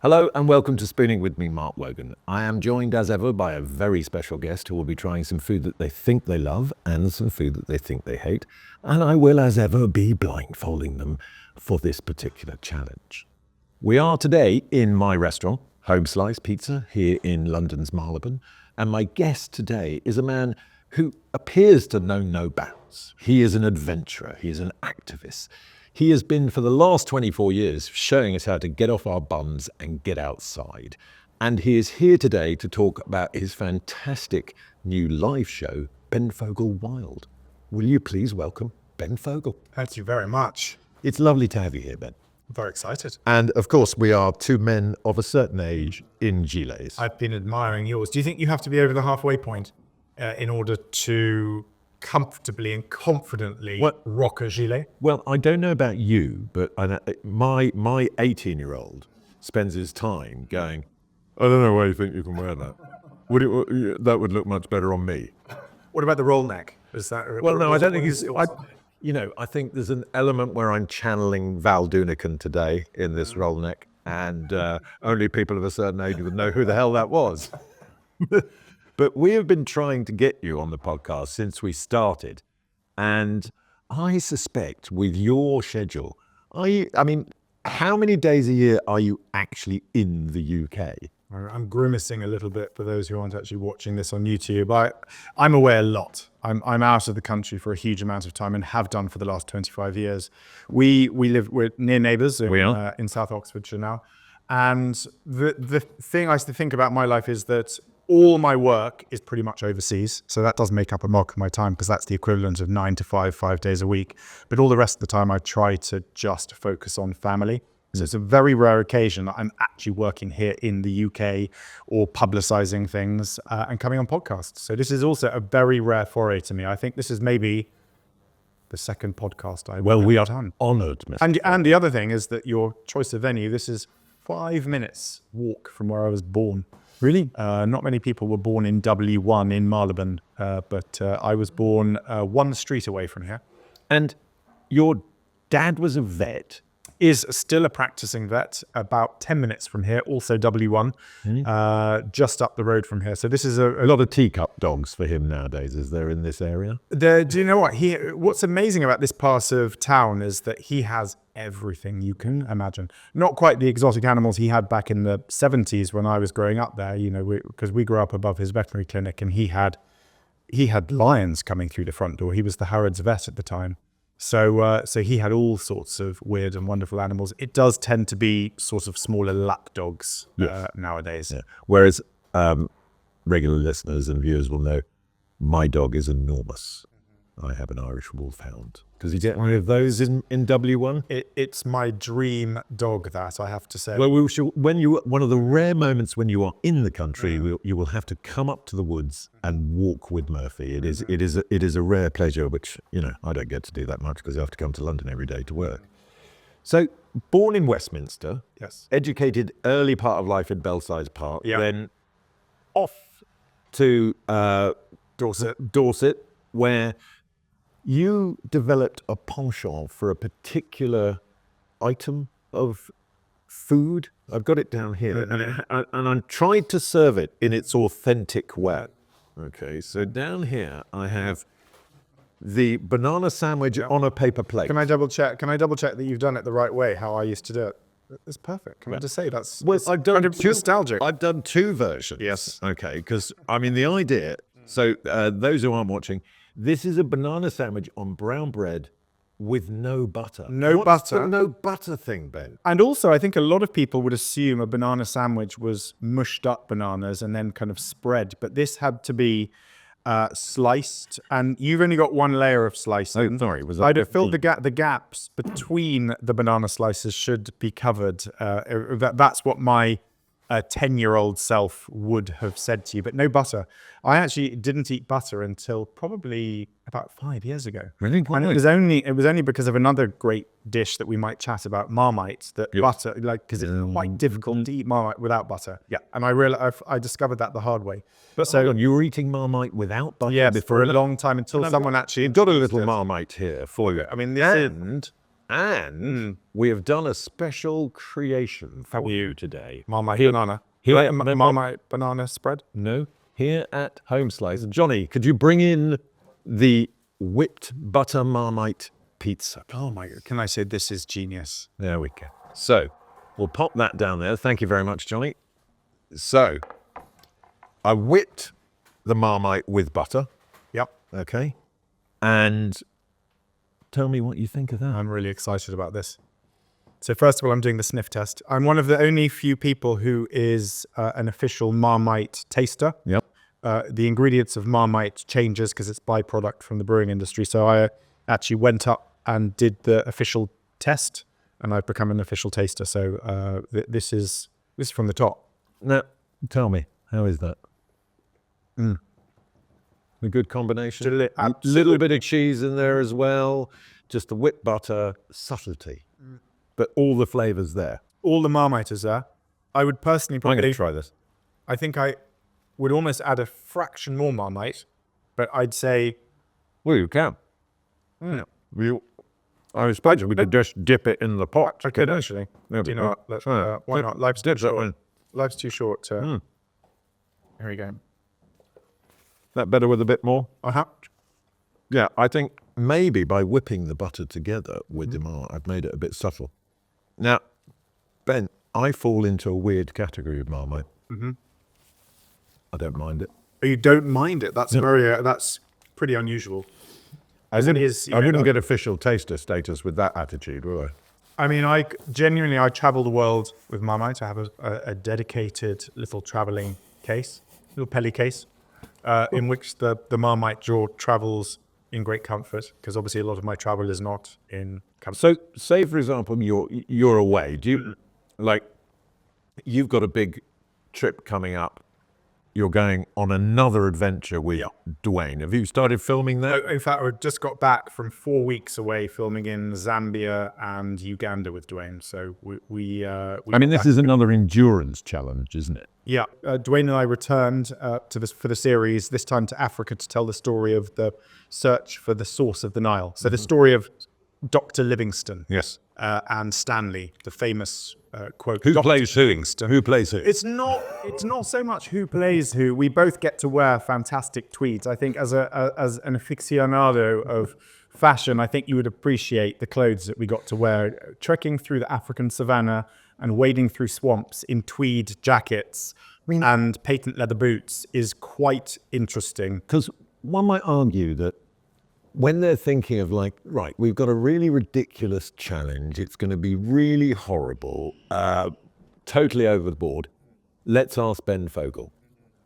Hello and welcome to Spooning with me, Mark Wogan. I am joined as ever by a very special guest who will be trying some food that they think they love and some food that they think they hate. And I will as ever be blindfolding them for this particular challenge. We are today in my restaurant, Home Slice Pizza, here in London's Marylebone. And my guest today is a man who appears to know no bounds. He is an adventurer. He is an activist. He has been, for the last 24 years, showing us how to get off our bums and get outside. And he is here today to talk about his fantastic new live show, Ben Fogle Wild. Will you please welcome Ben Fogle? Thank you very much. It's lovely to have you here, Ben. I'm very excited. And of course, we are two men of a certain age in gilets. I've been admiring yours. Do you think you have to be over the halfway point in order to comfortably and confidently rock a gilet? Well, I don't know about you, but my 18-year-old spends his time going, I don't know why you think you can wear that. That would look much better on me. What about the roll neck? Is that? Well, no, I don't think he's. I think there's an element where I'm channeling Val Doonican today in this roll neck, and only people of a certain age would know who the hell that was. But we have been trying to get you on the podcast since we started. And I suspect with your schedule, how many days a year are you actually in the UK? I'm grimacing a little bit for those who aren't actually watching this on YouTube. I'm away a lot. I'm out of the country for a huge amount of time and have done for the last 25 years. We're near neighbours in South Oxfordshire now. And the thing I used to think about my life is that all my work is pretty much overseas. So that does make up a bulk of my time because that's the equivalent of 9 to 5 days a week. But all the rest of the time I try to just focus on family. So it's a very rare occasion that I'm actually working here in the UK or publicising things and coming on podcasts. So this is also a very rare foray to me. I think this is maybe the second podcast I've done. Honoured, Mr. And the other thing is that your choice of venue, this is 5 minutes walk from where I was born. Really? Not many people were born in W1 in Marylebone, but I was born one street away from here. And your dad was a vet? Is still a practicing vet, about 10 minutes from here, also W1, just up the road from here. So this is a lot of teacup dogs for him nowadays, is there, in this area? Do you know what? What's amazing about this part of town is that he has everything you can imagine. Not quite the exotic animals he had back in the 70s when I was growing up there, because we grew up above his veterinary clinic, and he had lions coming through the front door. He was the Harrods vet at the time. So he had all sorts of weird and wonderful animals. It does tend to be sort of smaller lap dogs nowadays. Yeah. Whereas regular listeners and viewers will know my dog is enormous. I have an Irish wolfhound. Does he get one of those in W1? It's my dream dog, that I have to say. Well, one of the rare moments when you are in the country, you will have to come up to the woods and walk with Murphy. It is a rare pleasure, which I don't get to do that much because I have to come to London every day to work. So, born in Westminster, yes, educated early part of life in Belsize Park, then off to Dorset, where you developed a penchant for a particular item of food. I've got it down here, and I tried to serve it in its authentic way. Okay, so down here I have the banana sandwich on a paper plate. Can I double check that you've done it the right way, how I used to do it? It's perfect. Can I just say that's I've done nostalgic. I've done two versions. Yes. Okay, because the idea. So those who aren't watching, this is a banana sandwich on brown bread with no butter. What's the no butter thing, Ben? And also, I think a lot of people would assume a banana sandwich was mushed up bananas and then kind of spread. But this had to be sliced, and you've only got one layer of slicing. Oh, sorry. I'd have filled the gaps between the banana slices should be covered. That's what my 10-year-old self would have said to you, but no butter. I actually didn't eat butter until probably about 5 years ago. Really? And it was only because of another great dish that we might chat about, Marmite, that butter, because it's quite difficult to eat Marmite without butter. Yeah. And I discovered that the hard way. But so you were eating Marmite without butter? Yeah, for a long time until someone actually got a little Marmite here for you. I mean, this is And we have done a special creation for you today. Marmite Here- banana. here- Marmite banana spread. No, here at Home Slice. Johnny, could you bring in the whipped butter Marmite pizza? Oh my! Can I say this is genius? There we go. So we'll pop that down there. Thank you very much, Johnny. So I whipped the Marmite with butter. Yep. Okay. And tell me what you think of that. I'm really excited about this. So first of all, I'm doing the sniff test. I'm one of the only few people who is an official Marmite taster. Yep. The ingredients of Marmite changes because it's byproduct from the brewing industry. So I actually went up and did the official test, and I've become an official taster. So this is from the top. Now, tell me, how is that? A good combination? A little bit of cheese in there as well. Just the whipped butter, subtlety. But all the flavours there. All the Marmite is there. I would personally I'm going probably to try this. I think I would almost add a fraction more Marmite, but I'd say Well, you can. I suppose we could just dip it in the pot. I could actually. There Do we you know go. what? Why not? Life's too Dip that short. one. Life's too short. Here we go. That better with a bit more? Uh-huh. Yeah, I think maybe by whipping the butter together with the Marmite, I've made it a bit subtle. Now, Ben, I fall into a weird category of Marmite. I don't mind it. You don't mind it. That's that's pretty unusual. I wouldn't get official taster status with that attitude, would I? I mean, I genuinely travel the world with Marmite. I have a dedicated little traveling case, little pelly case, in which the Marmite jar travels in great comfort, because obviously a lot of my travel is not in comfort. So, say for example, you're away. Do you like? You've got a big trip coming up. You're going on another adventure with Dwayne. Have you started filming there? In fact, I just got back from 4 weeks away filming in Zambia and Uganda with Dwayne. So we I mean, this is another endurance challenge, isn't it? Yeah, Dwayne and I returned for the series, this time to Africa, to tell the story of the search for the source of the Nile. So the story of Dr. Livingstone. Yes. And Stanley, the famous quote. Who Dr. plays who? Livingstone. Who plays who? It's not so much who plays who. We both get to wear fantastic tweeds. I think as an aficionado of fashion, I think you would appreciate the clothes that we got to wear. Trekking through the African savannah and wading through swamps in tweed jackets and patent leather boots is quite interesting. Because one might argue that when they're thinking of like, right, we've got a really ridiculous challenge, it's going to be really horrible, totally overboard, let's ask Ben Fogle.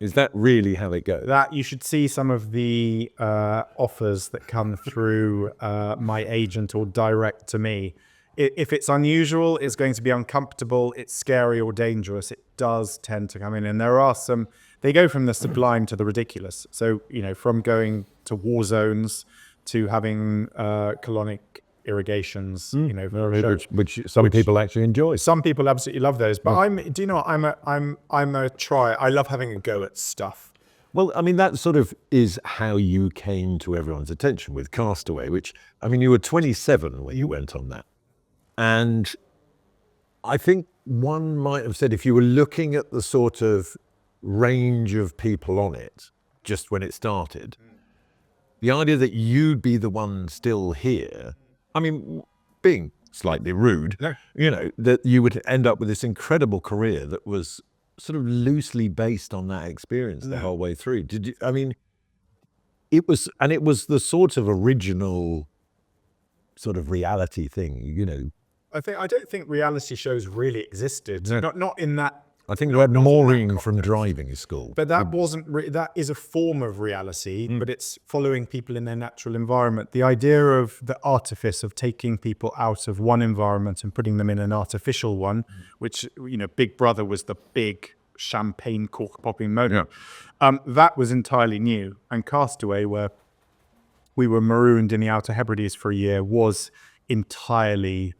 Is that really how it goes? That you should see some of the offers that come through my agent or direct to me. If it's unusual, it's going to be uncomfortable, it's scary or dangerous. It does tend to come in. And there are some, they go from the sublime to the ridiculous. So, from going to war zones to having colonic irrigations, which some people actually enjoy. Some people absolutely love those. But I'm a try. I love having a go at stuff. Well, I mean, that sort of is how you came to everyone's attention with Castaway, which, I mean, you were 27 when you went on that. And I think one might have said if you were looking at the sort of range of people on it, just when it started, the idea that you'd be the one still here, I mean, being slightly rude, that you would end up with this incredible career that was sort of loosely based on that experience the whole way through. Did you, I mean, it was the sort of original sort of reality thing, I don't think reality shows really existed. Not in that. I think you had Maureen from driving school. But that wasn't. That is a form of reality, but it's following people in their natural environment. The idea of the artifice of taking people out of one environment and putting them in an artificial one, which Big Brother was the big champagne cork popping moment. Yeah. That was entirely new. And Castaway, where we were marooned in the Outer Hebrides for a year, was entirely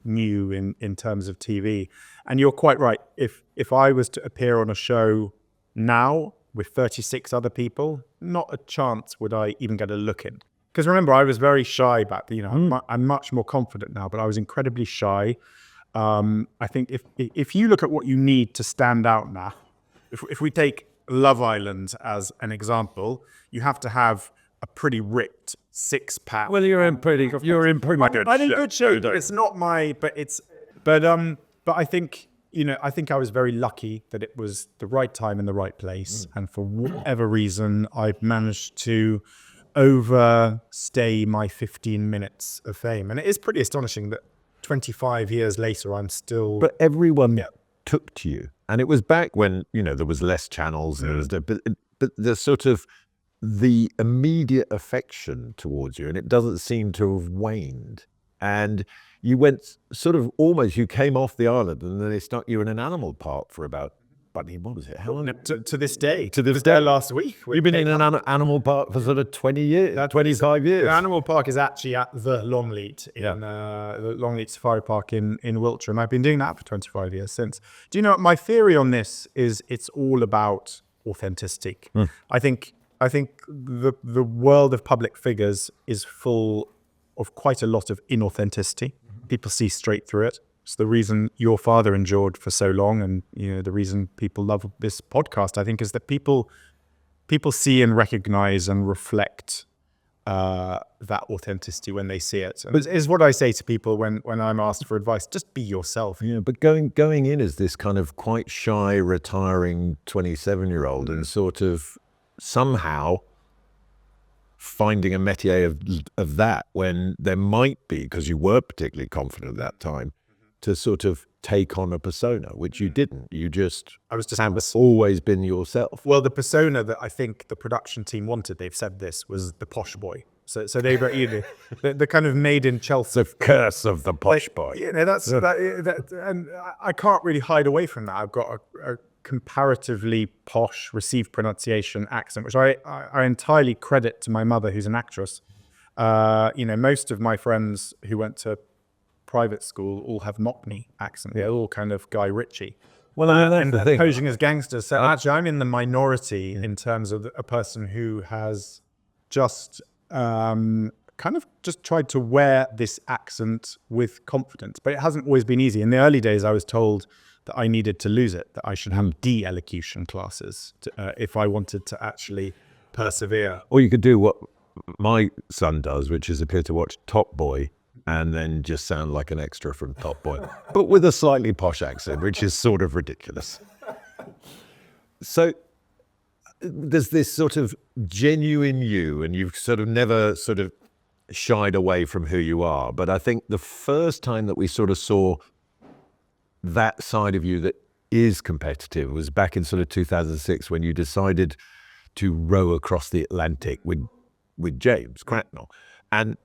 new in terms of TV. And you're quite right. If I was to appear on a show now with 36 other people, not a chance would I even get a look in. Because remember, I was very shy back then. You know, I'm much more confident now, but I was incredibly shy. I think if you look at what you need to stand out now, if we take Love Island as an example, you have to have a pretty ripped 6-pack. Well, you're in pretty good I did good show. It's not my, but I think, you know, I think I was very lucky that it was the right time in the right place, and for whatever reason, I've managed to overstay my 15 minutes of fame, and it is pretty astonishing that 25 years later, I'm still. But everyone took to you, and it was back when, you know, there was less channels. There was but the sort of the immediate affection towards you, and it doesn't seem to have waned. And you went sort of almost, you came off the island, and then they stuck you in an animal park for about. What was it? How long? To this day. To this day. Last week. You've been in an animal park for sort of 20 years, 25 years. The animal park is actually at the Longleat, in the Longleat Safari Park in Wiltshire. And I've been doing that for 25 years since. Do you know, my theory on this is it's all about authenticity. I think the world of public figures is full of quite a lot of inauthenticity. People see straight through it. It's the reason your father endured for so long, and you know the reason people love this podcast, I think, is that people see and recognize and reflect that authenticity when they see it. And is what I say to people when I'm asked for advice: just be yourself. Yeah, but going in as this kind of quite shy, retiring 27-year-old, and sort of somehow finding a métier of that when there might be, because you were particularly confident at that time, to sort of take on a persona, which you didn't. You just have always been yourself. Well, the persona that I think the production team wanted, they've said this, was the posh boy. So they were the kind of made in Chelsea. The curse of the posh boy. You know, and I can't really hide away from that. I've got a comparatively posh, received pronunciation accent, which I entirely credit to my mother, who's an actress. You know, most of my friends who went to private school all have Mockney accent. They're all kind of Guy Ritchie. Well, that's the thing. Posing as gangsters. So actually, I'm in the minority in terms of a person who has just kind of just tried to wear this accent with confidence. But it hasn't always been easy. In the early days, I was told that I needed to lose it, that I should have de-elocution classes if I wanted to actually persevere. Or you could do what my son does, which is appear to watch Top Boy and then just sound like an extra from Top Boy, but with a slightly posh accent, which is sort of ridiculous. So there's this sort of genuine you, and you've sort of never sort of shied away from who you are. But I think the first time that we sort of saw that side of you that is competitive was back in sort of 2006, when you decided to row across the Atlantic with James Cracknell. And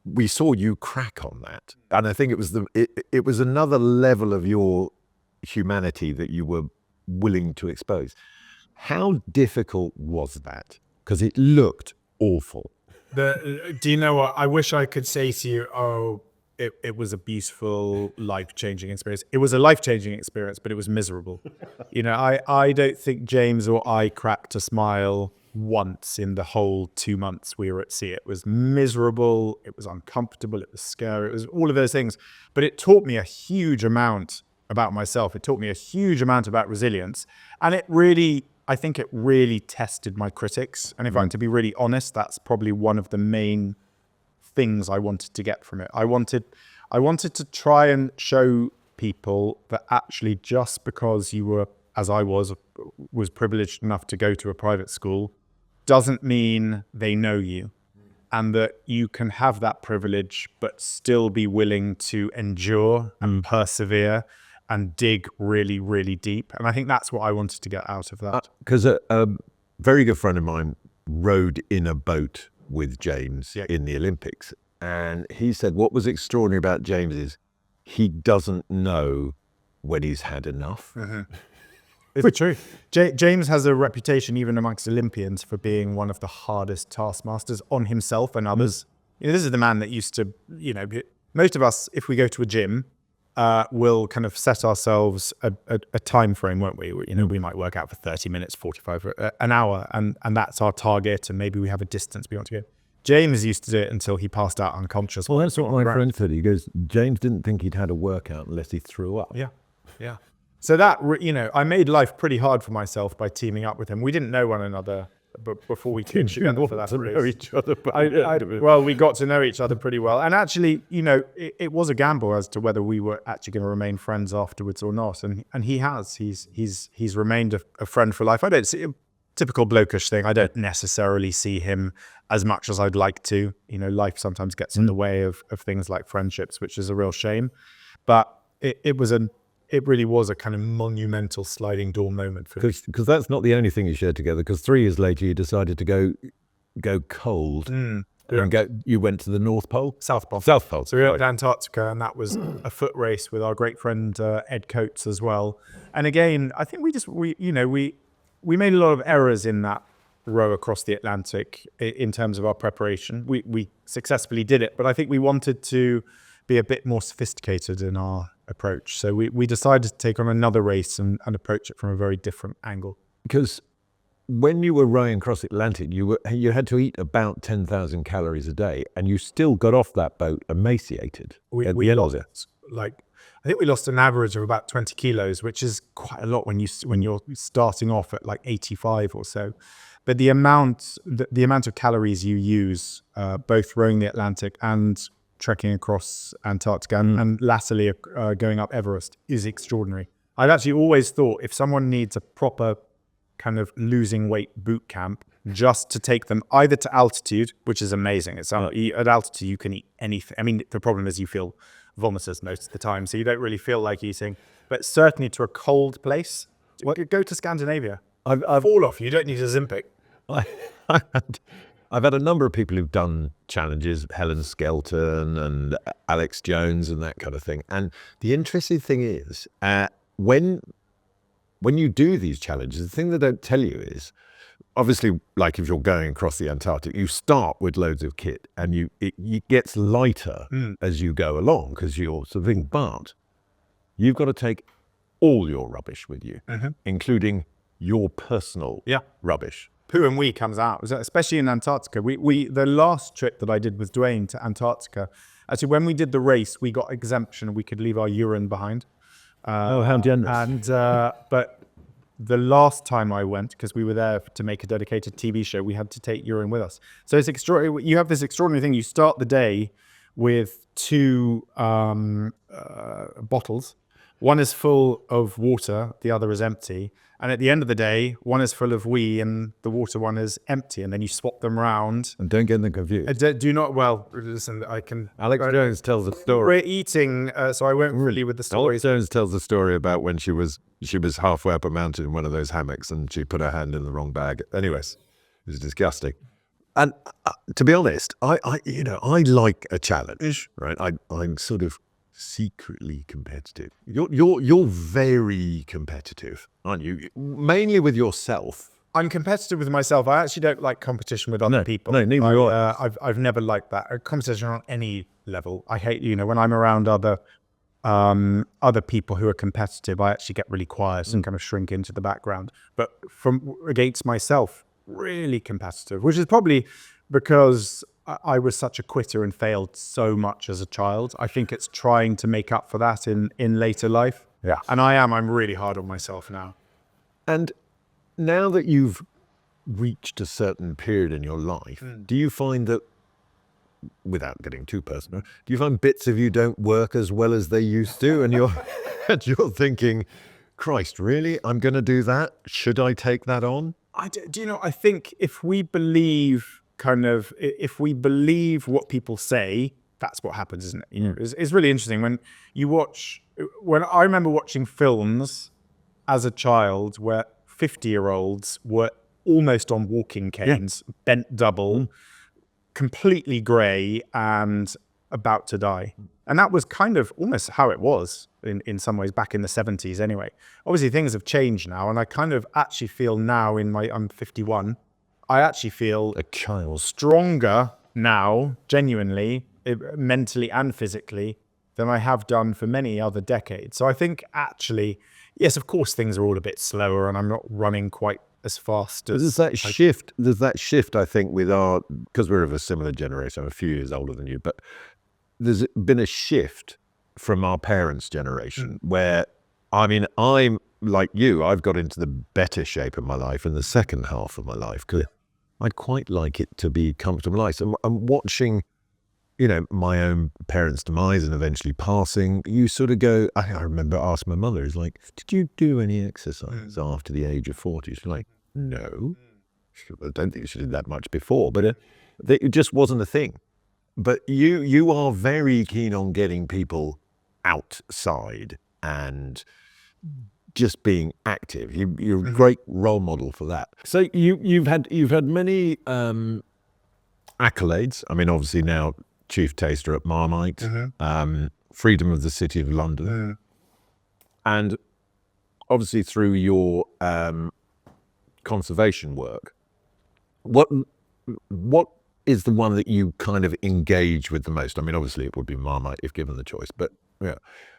we saw you crack on that. And I think it was another level of your humanity that you were willing to expose. How difficult was that? Because it looked awful. Do you know what? I wish I could say to you, oh, it was a beautiful, life-changing experience. It was a life-changing experience, but it was miserable. You know, I don't think James or I cracked a smile once in the whole 2 months we were at sea. It was miserable, it was uncomfortable, it was scary, it was all of those things. But it taught me a huge amount about myself. It taught me a huge amount about resilience. And I think it really tested my critics. And if I'm to be really honest, that's probably one of the main things I wanted to get from it. I wanted to try and show people that actually just because you were, as I was privileged enough to go to a private school, doesn't mean they know you, and that you can have that privilege but still be willing to endure and persevere and dig really, really deep. And I think that's what I wanted to get out of that. Because a very good friend of mine rowed in a boat with James in the Olympics. And he said what was extraordinary about James is he doesn't know when he's had enough. It's true. James has a reputation, even amongst Olympians, for being one of the hardest taskmasters on himself and others. You know, this is the man that used to, you know, most of us, if we go to a gym, will kind of set ourselves a time frame, won't we? You know, we might work out for 30 minutes, 45, an hour, and that's our target, and maybe we have a distance we want to go. James used to do it until he passed out unconscious. Well, that's what my friend said. He goes, James didn't think he'd had a workout unless he threw up. Yeah. So that, I made life pretty hard for myself by teaming up with him. We didn't know one another before we came together for that race. Know each other. Well, we got to know each other pretty well. And actually, it was a gamble as to whether we were actually going to remain friends afterwards or not. And he has. He's remained a friend for life. I don't see, typical blokish thing, I don't necessarily see him as much as I'd like to. Life sometimes gets in the way of things like friendships, which is a real shame. But it really was a kind of monumental sliding door moment for me. Because that's not the only thing you shared together. Because 3 years later, you decided to go cold. And you went to the North Pole? South Pole. South Pole. So we went to Antarctica, and that was a foot race with our great friend Ed Coates as well. And again, I think we made a lot of errors in that row across the Atlantic in terms of our preparation. We successfully did it, but I think we wanted to be a bit more sophisticated in our approach. So we decided to take on another race and approach it from a very different angle. Because when you were rowing across the Atlantic, you had to eat about 10,000 calories a day, and you still got off that boat emaciated. I think we lost an average of about 20 kilos, which is quite a lot when you're starting off at like 85 or so. But the amount of calories you use, both rowing the Atlantic and trekking across Antarctica and latterly going up Everest, is extraordinary. I've actually always thought if someone needs a proper kind of losing weight boot camp, just to take them either to altitude, which is amazing. At altitude, you can eat anything. I mean, the problem is you feel vomitous most of the time, so you don't really feel like eating. But certainly to a cold place, go to Scandinavia. Fall off. You don't need a Zimpic. I've had a number of people who've done challenges, Helen Skelton and Alex Jones and that kind of thing. And the interesting thing is, when you do these challenges, the thing they don't tell you is, obviously, like if you're going across the Antarctic, you start with loads of kit and it gets lighter as you go along because you're sort of thing. But you've got to take all your rubbish with you, including your personal rubbish. Poo and wee comes out, especially in Antarctica. The last trip that I did with Dwayne to Antarctica, actually when we did the race, we got exemption. We could leave our urine behind. How generous. And but the last time I went, because we were there to make a dedicated TV show, we had to take urine with us. So it's extraordinary. You have this extraordinary thing. You start the day with 2 bottles. One is full of water, the other is empty. And at the end of the day, one is full of wee and the water one is empty. And then you swap them around. And don't get them confused. Do not, well, listen, I can... Alex Jones tells a story. We're eating, so I won't really with the story. Alex Jones tells a story about when she was halfway up a mountain in one of those hammocks and she put her hand in the wrong bag. Anyways, it was disgusting. And to be honest, I like a challenge, right? I'm sort of secretly competitive. You're very competitive, aren't you? Mainly with yourself. I'm competitive with myself. I actually don't like competition with other people. No, neither do I. I've never liked that. A competition on any level. I hate, when I'm around other people who are competitive, I actually get really quiet and kind of shrink into the background. But against myself, really competitive, which is probably because I was such a quitter and failed so much as a child. I think it's trying to make up for that in later life. Yeah. And I'm really hard on myself now. And now that you've reached a certain period in your life, do you find that, without getting too personal, do you find bits of you don't work as well as they used to? And you're thinking, Christ, really? I'm going to do that? Should I take that on? I think if we believe what people say, that's what happens, isn't it? It's really interesting when I remember watching films as a child where 50-year-olds were almost on walking canes, bent double, completely grey and about to die. And that was kind of almost how it was in some ways back in the 70s anyway. Obviously things have changed now, and I kind of actually feel now I'm 51, I actually feel a child stronger now, genuinely, mentally and physically, than I have done for many other decades. So I think actually, yes, of course, things are all a bit slower and I'm not running quite as fast There's as that shift. There's that shift, I think, with because we're of a similar generation. I'm a few years older than you, but there's been a shift from our parents' generation where, I mean, I'm like you. I've got into the better shape of my life in the second half of my life because I'd quite like it to be comfortable life. And I'm watching, my own parents' demise and eventually passing. You sort of go. I remember asking my mother, "Is like, did you do any exercise after the age of 40?" She's like, "No." I don't think she did that much before, but it just wasn't a thing. But you are very keen on getting people outside and just being active. You're a great role model for that. So you've had many accolades. I mean, obviously now chief taster at Marmite, freedom of the City of London, and obviously through your conservation work. What is the one that you kind of engage with the most? I mean, obviously it would be Marmite if given the choice, but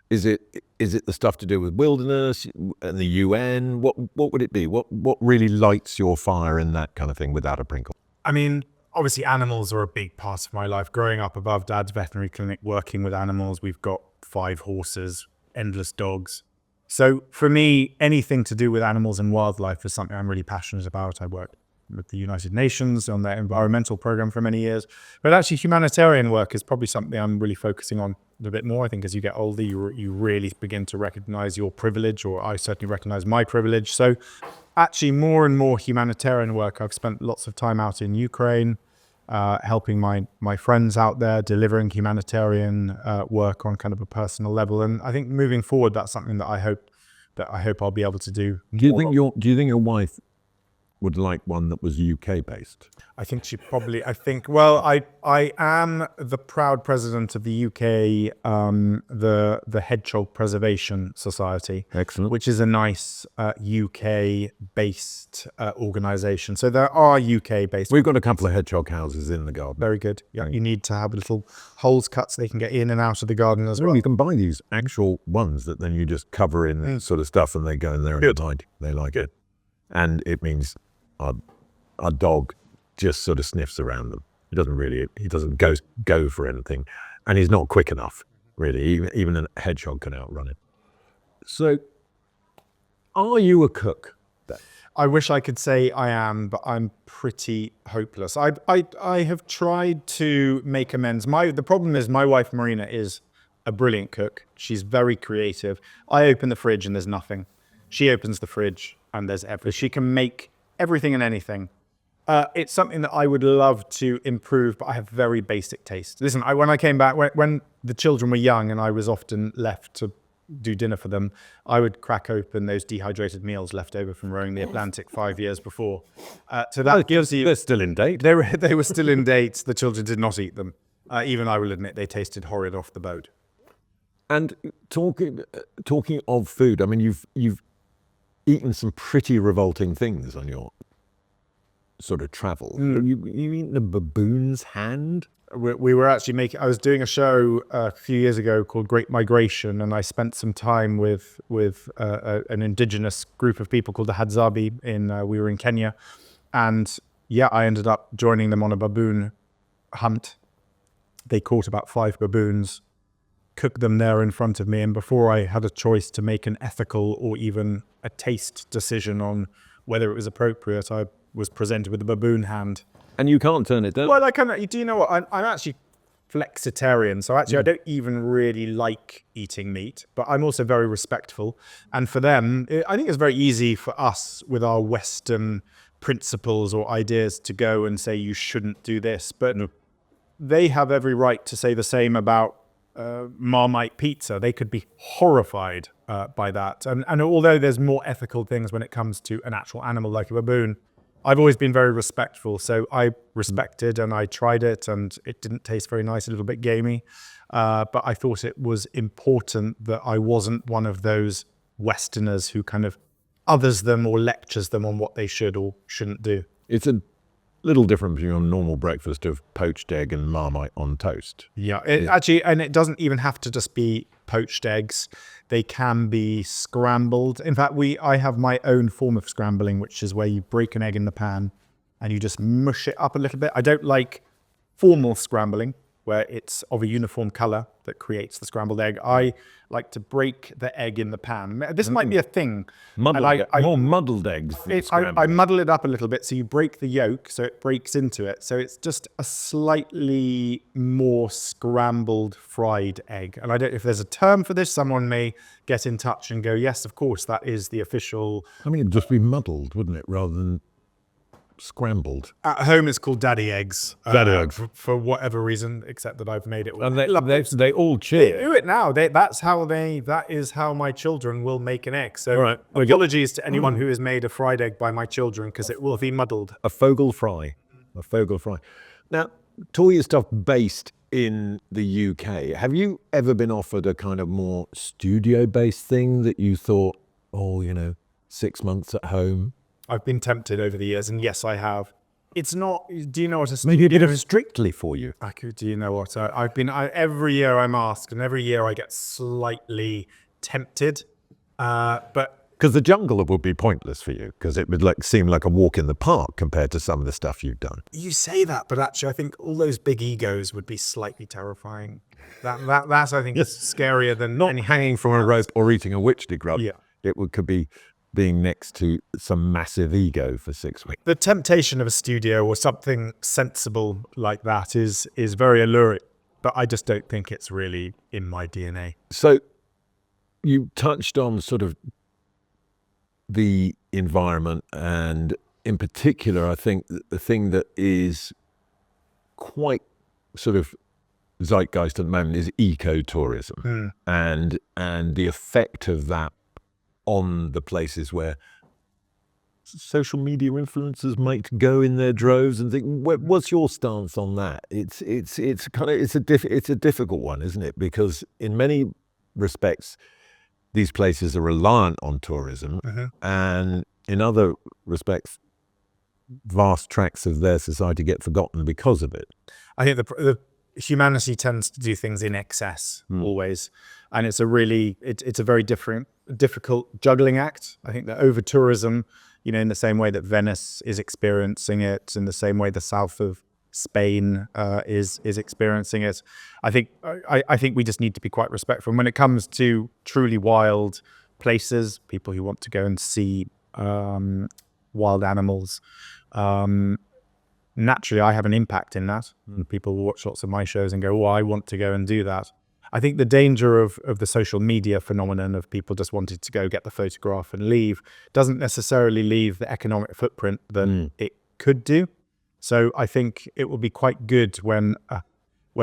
is it the stuff to do with wilderness and the UN? What would it be? What really lights your fire in that kind of thing without a Prinkle? I mean, obviously animals are a big part of my life. Growing up above Dad's veterinary clinic, working with animals, we've got 5 horses, endless dogs. So for me, anything to do with animals and wildlife is something I'm really passionate about. I worked with the United Nations on their environmental program for many years. But actually humanitarian work is probably something I'm really focusing on a bit more. I think as you get older, you really begin to recognize your privilege, or I certainly recognize my privilege. So actually more and more humanitarian work. I've spent lots of time out in Ukraine, helping my friends out there, delivering humanitarian work on kind of a personal level. And I think moving forward, that's something that I hope I'll be able to do. Do you think your wife would like one that was UK based? I think she probably, well, I am the proud president of the UK, the Hedgehog Preservation Society. Excellent. Which is a nice UK based organization. So there are UK based. We've got a couple of hedgehog houses in the garden. Very good. Yeah. You need to have little holes cut so they can get in and out of the garden as well. You can buy these actual ones that then you just cover in sort of stuff and they go in there and hide. They like it. And it means our dog just sort of sniffs around them. He doesn't go for anything. And he's not quick enough, really. Even a hedgehog can outrun it. So, are you a cook then? I wish I could say I am, but I'm pretty hopeless. I have tried to make amends. The problem is my wife, Marina, is a brilliant cook. She's very creative. I open the fridge and there's nothing. She opens the fridge and there's everything. She can make everything and anything. It's something that I would love to improve, but I have very basic taste. Listen, when I came back, when the children were young and I was often left to do dinner for them, I would crack open those dehydrated meals left over from rowing the Atlantic 5 years before. So that gives you... They're still in date. They were still in date. The children did not eat them. Even I will admit they tasted horrid off the boat. And talking of food, I mean, you've eaten some pretty revolting things on your sort of travel. You eaten a baboon's hand? We were actually I was doing a show a few years ago called Great Migration, and I spent some time with an indigenous group of people called the Hadzabe. We were in Kenya, and I ended up joining them on a baboon hunt. They caught about 5 baboons, cooked them there in front of me, and before I had a choice to make an ethical or even a taste decision on whether it was appropriate, I was presented with a baboon hand. And you can't turn it down. Well, do you know what? I'm actually flexitarian, so actually I don't even really like eating meat, but I'm also very respectful. And for them, I think it's very easy for us with our Western principles or ideas to go and say you shouldn't do this, but they have every right to say the same about Marmite pizza. They could be horrified by that. And although there's more ethical things when it comes to an actual animal like a baboon, I've always been very respectful. So I respected and I tried it, and it didn't taste very nice, a little bit gamey. But I thought it was important that I wasn't one of those Westerners who kind of others them or lectures them on what they should or shouldn't do. It's a Little different from your normal breakfast of poached egg and Marmite on toast. Yeah, actually, and it doesn't even have to just be poached eggs. They can be scrambled. In fact, I have my own form of scrambling, which is where you break an egg in the pan and you just mush it up a little bit. I don't like formal scrambling, where it's of a uniform color that creates the scrambled egg. I like to break the egg in the pan. This might be a thing. More muddled eggs. I muddle it up a little bit, so you break the yolk, so it breaks into it. So it's just a slightly more scrambled fried egg. And I don't know if there's a term for this. Someone may get in touch and go, yes, of course, that is the official. I mean, it'd just be muddled, wouldn't it, rather than scrambled? At home, it's called daddy eggs. Daddy eggs. For whatever reason, except that I've made it. And they all cheer. They do it now. That is how my children will make an egg. So right. Apologies to anyone who has made a fried egg by my children, because it will be muddled. A Fogle fry. A Fogle fry. Now, to all your stuff based in the UK, have you ever been offered a kind of more studio-based thing that you thought, 6 months at home? I've been tempted over the years, and yes, I have. It's not. Do you know what a maybe a bit of Strictly for you? Do you know what? Every year I'm asked, and every year I get slightly tempted. But because the jungle would be pointless for you, because it would seem like a walk in the park compared to some of the stuff you've done. You say that, but actually, I think all those big egos would be slightly terrifying. That's I think scarier than not hanging from a rope or eating a witch grub. Yeah, could be being next to some massive ego for 6 weeks. The temptation of a studio or something sensible like that is very alluring, but I just don't think it's really in my DNA. So you touched on sort of the environment, and in particular, I think the thing that is quite sort of zeitgeist at the moment is ecotourism, and the effect of that on the places where social media influencers might go in their droves and think, what's your stance on that? It's a difficult one, isn't it? Because in many respects, these places are reliant on tourism, and in other respects, vast tracts of their society get forgotten because of it. I think the humanity tends to do things in excess always, and it's a very difficult juggling act. I think that over tourism, in the same way that Venice is experiencing it, in the same way the south of Spain is experiencing it, I think we just need to be quite respectful. And when it comes to truly wild places, people who want to go and see wild animals, naturally I have an impact in that. People will watch lots of my shows and go, I want to go and do that. I think the danger of the social media phenomenon of people just wanting to go get the photograph and leave doesn't necessarily leave the economic footprint that it could do. So I think it will be quite good when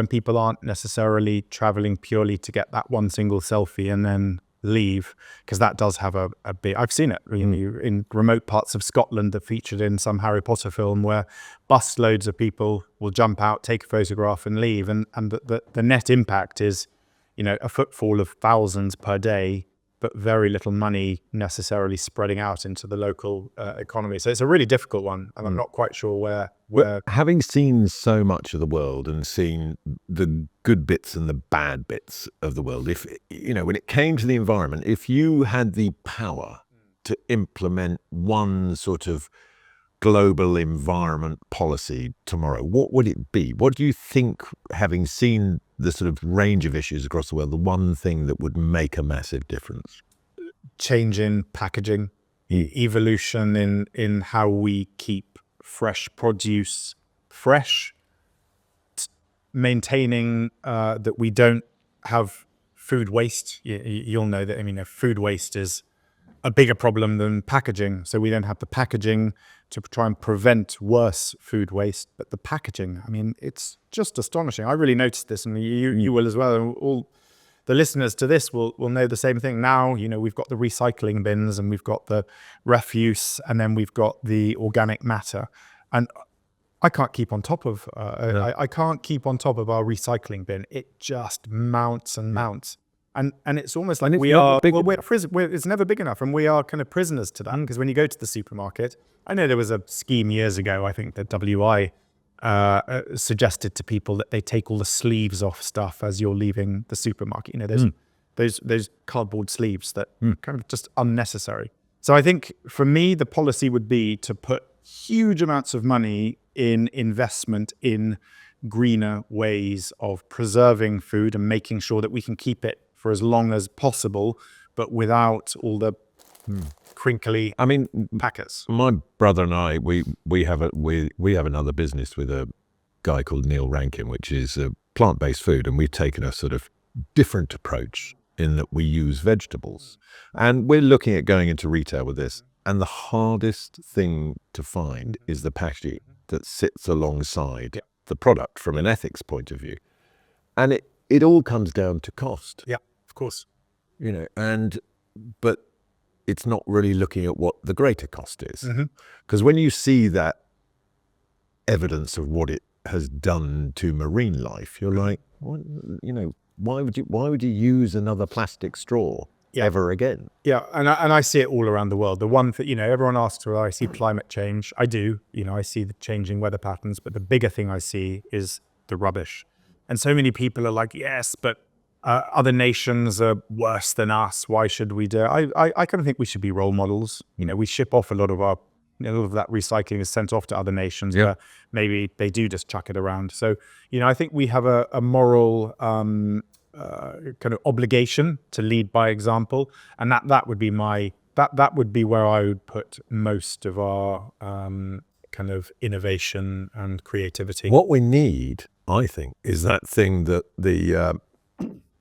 people aren't necessarily traveling purely to get that one single selfie and then leave, because that does have a big. I've seen it in remote parts of Scotland that featured in some Harry Potter film, where busloads of people will jump out, take a photograph and leave, and the net impact is a footfall of thousands per day, but very little money necessarily spreading out into the local economy. So it's a really difficult one, and I'm not quite sure where. Having seen so much of the world and seen the good bits and the bad bits of the world, if when it came to the environment, if you had the power to implement one sort of global environment policy tomorrow, what would it be? What do you think, having seen the sort of range of issues across the world, the one thing that would make a massive difference? Change in packaging, evolution in how we keep fresh produce fresh, maintaining that we don't have food waste. You'll know that, food waste is a bigger problem than packaging. So we don't have the packaging to try and prevent worse food waste, but the packaging, it's just astonishing. I really noticed this, and you will as well. And all the listeners to this will know the same thing. Now, we've got the recycling bins, and we've got the refuse, and then we've got the organic matter. And I can't keep on top of I can't keep on top of our recycling bin. It just mounts and mounts. And it's almost like it's we not are, big- well, it's never big enough, and we are kind of prisoners to that. Because when you go to the supermarket, I know there was a scheme years ago, I think that WI suggested to people that they take all the sleeves off stuff as you're leaving the supermarket. You know, those cardboard sleeves that kind of just unnecessary. So I think for me, the policy would be to put huge amounts of money in investment in greener ways of preserving food and making sure that we can keep it for as long as possible, but without all the crinkly packets. My brother and I, we have another business with a guy called Neil Rankin, which is plant-based food, and we've taken a sort of different approach in that we use vegetables. And we're looking at going into retail with this. And the hardest thing to find is the packaging that sits alongside the product from an ethics point of view. And it all comes down to cost. Yeah, of course. You know, but it's not really looking at what the greater cost is. Because when you see that evidence of what it has done to marine life, you're like, what, you know, why would you use another plastic straw ever again? Yeah, and I see it all around the world. The one that, you know, everyone asks, well, I see climate change. I do, you know, I see the changing weather patterns, but the bigger thing I see is the rubbish. And so many people are like, yes, but other nations are worse than us. Why should we do it? I kind of think we should be role models. You know, we ship off a lot of that recycling is sent off to other nations where maybe they do just chuck it around. So, you know, I think we have a moral kind of obligation to lead by example, and that would be that would be where I would put most of our kind of innovation and creativity. What we need, I think, is that thing that the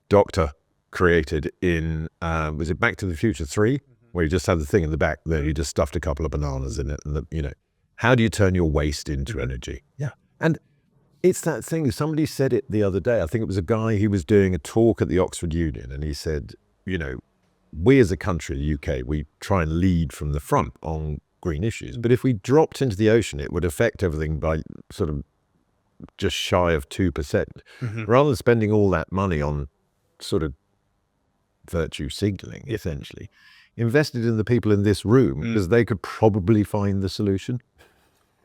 Doctor created in was it Back to the Future 3, where you just had the thing in the back there, you just stuffed a couple of bananas in it, and you know, how do you turn your waste into energy? Yeah, and it's that thing. Somebody said it the other day. I think it was a guy. He was doing a talk at the Oxford Union, and he said, you know, we as a country, the UK, we try and lead from the front on green issues. But if we dropped into the ocean, it would affect everything by sort of just shy of 2%. Rather than spending all that money on sort of virtue signaling, essentially, invested in the people in this room because they could probably find the solution.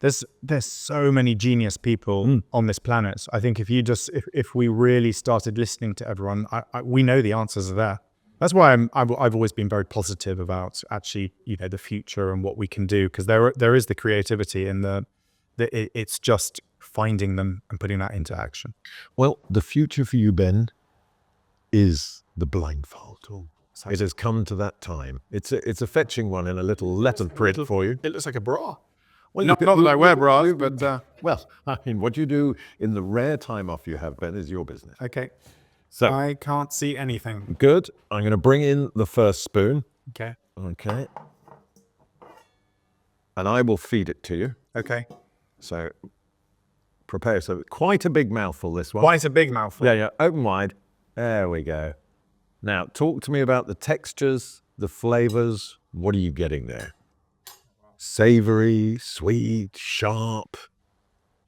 There's so many genius people on this planet. I think if we really started listening to everyone, we know the answers are there. That's why I've always been very positive about actually, you know, the future and what we can do, because there is the creativity and it's just finding them and putting that into action. Well, the future for you, Ben, is the blindfold. It has come to that time. It's a fetching one in a little letter print for you. It looks like a bra. Well, not that I wear bras, but well, I mean, what you do in the rare time off you have, Ben, is your business. okay. So I can't see anything. good. I'm going to bring in the first spoon. Okay. Okay. And I will feed it to you. Okay. So prepare. So quite a big mouthful, this one. Quite a big mouthful. Yeah. Open wide. There we go. Now, talk to me about the textures, the flavors. What are you getting there? Savory, sweet, sharp.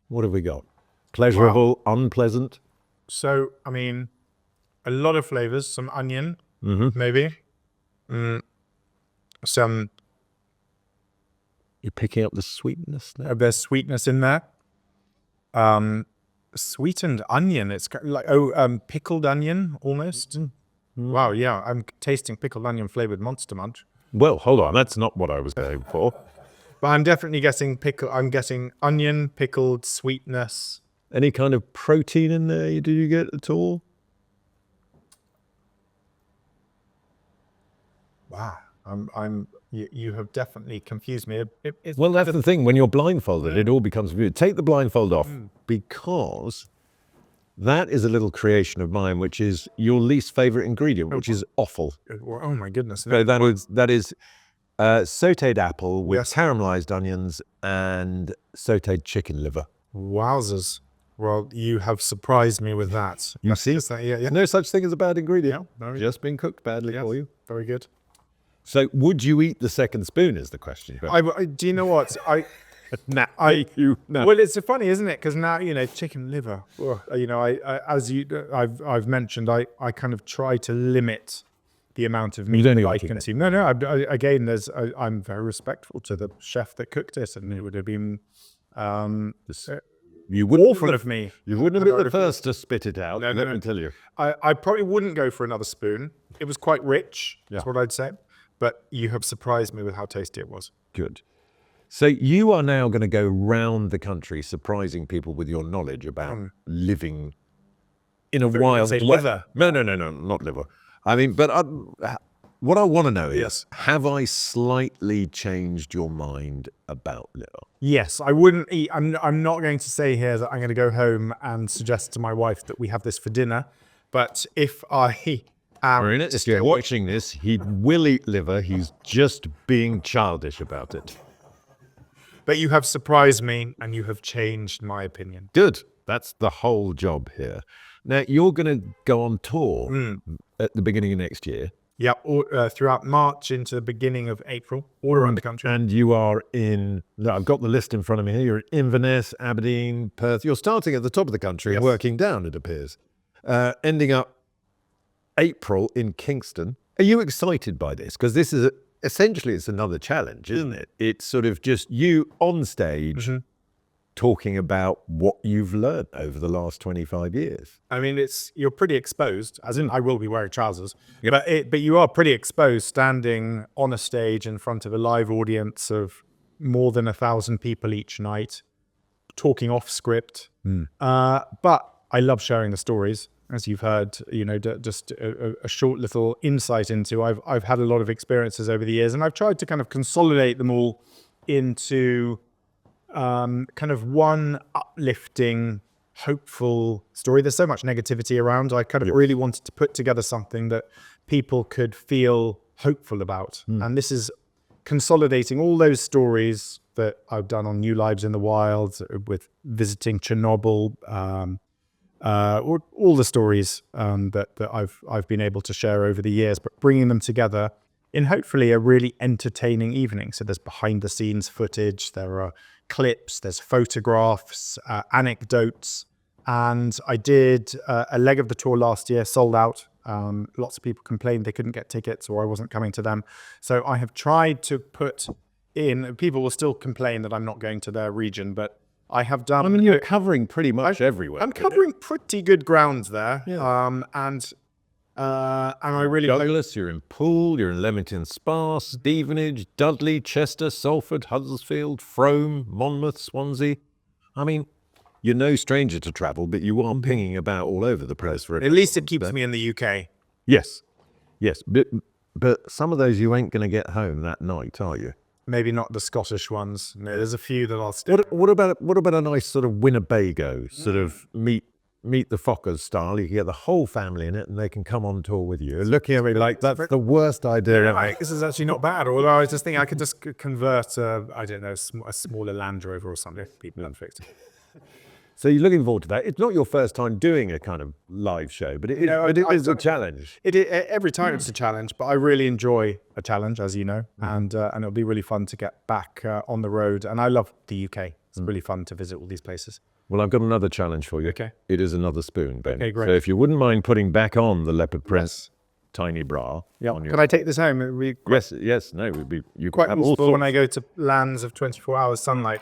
What have we got? Pleasurable, unpleasant? So, I mean, a lot of flavors, some onion, maybe. Some, You're picking up the sweetness there. there's sweetness in there. Sweetened onion, it's like, pickled onion almost. Wow, yeah, I'm tasting pickled onion flavored Monster Munch. Well, hold on. That's not what I was going for. But I'm definitely getting I'm getting onion, pickled, sweetness. Any kind of protein in there? Did you get at all? Wow, you have definitely confused me. Well, that's the thing. When you're blindfolded, it all becomes confusing. Take the blindfold off because that is a little creation of mine, which is your least favorite ingredient, which is offal. Oh my goodness. So that is sauteed apple with caramelized onions and sauteed chicken liver. Wowzers. Well, you have surprised me with that. You see? Yeah. No such thing as a bad ingredient. No. Just been cooked badly for you. Very good. So would you eat the second spoon is the question. Do you know what? Now Well, it's funny, isn't it? Because now, chicken liver. I've mentioned, I kind of try to limit the amount of meat don't that eat I chicken. consume. No. Again, I'm very respectful to the chef that cooked it, and it would have been You wouldn't awful be of me. You wouldn't have been the first to spit it out. Let me tell you. I probably wouldn't go for another spoon. It was quite rich. That's what I'd say. But you have surprised me with how tasty it was. Good. So you are now going to go round the country surprising people with your knowledge about living in a wild say liver. No, not liver. I mean, but what I want to know is, have I slightly changed your mind about liver? Yes, I wouldn't eat. I'm not going to say here that I'm going to go home and suggest to my wife that we have this for dinner. But if I am... If you're watching this, he will eat liver. He's just being childish about it. But you have surprised me and you have changed my opinion. Good. That's the whole job here. Now, you're going to go on tour at the beginning of next year. Yeah, throughout March into the beginning of April, all around the country. And you are in, I've got the list in front of me here. You're in Inverness, Aberdeen, Perth. You're starting at the top of the country and working down, it appears. Ending up April in Kingston. Are you excited by this? Because this is essentially it's another challenge, isn't it? It's sort of just you on stage talking about what you've learned over the last 25 years. I mean, you're pretty exposed, as in I will be wearing trousers, but you are pretty exposed standing on a stage in front of a live audience of more than 1,000 people each night, talking off script. But I love sharing the stories. As you've heard, just a short little insight into, I've had a lot of experiences over the years, and I've tried to kind of consolidate them all into kind of one uplifting, hopeful story. There's so much negativity around. I kind of really wanted to put together something that people could feel hopeful about. And this is consolidating all those stories that I've done on New Lives in the Wild, with visiting Chernobyl, all the stories that I've been able to share over the years, but bringing them together in hopefully a really entertaining evening. So there's behind the scenes footage, there are clips, there's photographs, anecdotes. And I did a leg of the tour last year, sold out. Lots of people complained they couldn't get tickets or I wasn't coming to them. So I have tried to put in, people will still complain that I'm not going to their region, but I have done... I mean, you're covering pretty much everywhere. I'm covering pretty good ground there. And I really... Douglas, you're in Poole, you're in Leamington Spa, Stevenage, Dudley, Chester, Salford, Huddersfield, Frome, Monmouth, Swansea. I mean, you're no stranger to travel, but you are pinging about all over the place. At least it keeps me in the UK. Yes. But some of those you ain't going to get home that night, are you? Maybe not the Scottish ones. No, there's a few that I'll stick. What about a nice sort of Winnebago, sort of meet the Fockers style? You can get the whole family in it and they can come on tour with you. Looking at me like that's the worst idea ever. This is actually not bad. Although I was just thinking I could just convert, I don't know, a smaller Land Rover or something. People unfixed. So you're looking forward to that. It's not your first time doing a kind of live show, but it is a challenge. Every time it's a challenge, but I really enjoy a challenge, as you know, and it'll be really fun to get back on the road. And I love the UK. It's really fun to visit all these places. Well, I've got another challenge for you. Okay. It is another spoon, Ben. Okay, great. So if you wouldn't mind putting back on the leopard print tiny bra. Yeah. Can I take this home? It would be Yes. No, it would be. You quite have useful when I go to lands of 24 hours sunlight.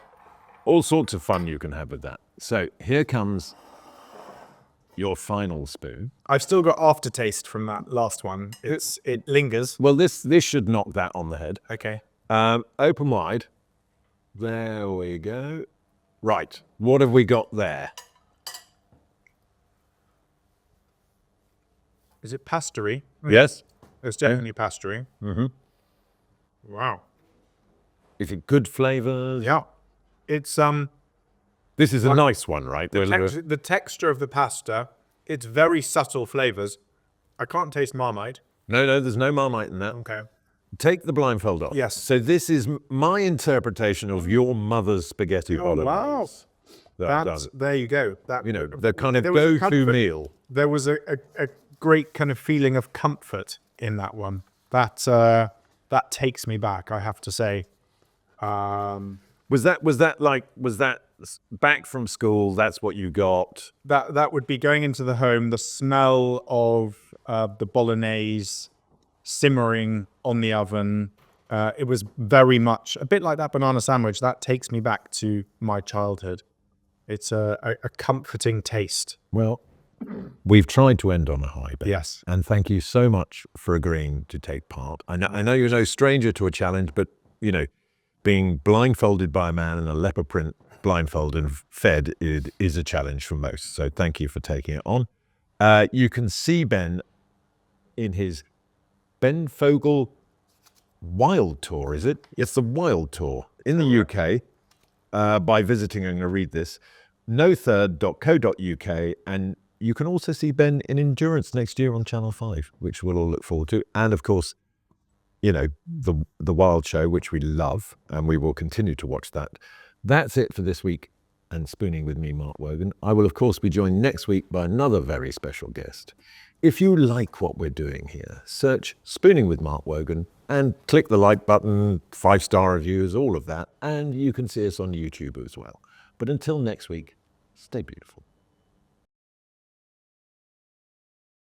All sorts of fun you can have with that. So here comes your final spoon. I've still got aftertaste from that last one. It lingers. Well, this should knock that on the head. Okay. Open wide. There we go. Right. What have we got there? Is it pastry? Yes. It's definitely pastry. Wow. Is it good flavors? Yeah. It's This is a nice one, right? the texture of the pasta. It's very subtle flavors. I can't taste Marmite. No, there's no Marmite in that. Okay. Take the blindfold off. Yes. So this is my interpretation of your mother's spaghetti bolognese. Wow. There you go. The kind of go-to meal. There was a great kind of feeling of comfort in that one. That takes me back, I have to say. Well, Was that back from school? That's what you got. That would be going into the home, the smell of the bolognese simmering on the oven. It was very much a bit like that banana sandwich. That takes me back to my childhood. It's a comforting taste. Well, we've tried to end on a high, Ben. Yes. And thank you so much for agreeing to take part. I know you're no stranger to a challenge, but, you know, being blindfolded by a man in a leopard print blindfold and fed is a challenge for most. So thank you for taking it on. You can see Ben in his Ben Fogle Wild Tour, is it? It's the Wild Tour in the UK by visiting, I'm going to read this, nothird.co.uk. And you can also see Ben in Endurance next year on Channel 5, which we'll all look forward to. And of course, you know, the Wild Show, which we love, and we will continue to watch that. That's it for this week and Spooning with me, Mark Wogan. I will, of course, be joined next week by another very special guest. If you like what we're doing here, search Spooning with Mark Wogan and click the like button, 5-star reviews, all of that, and you can see us on YouTube as well. But until next week, stay beautiful.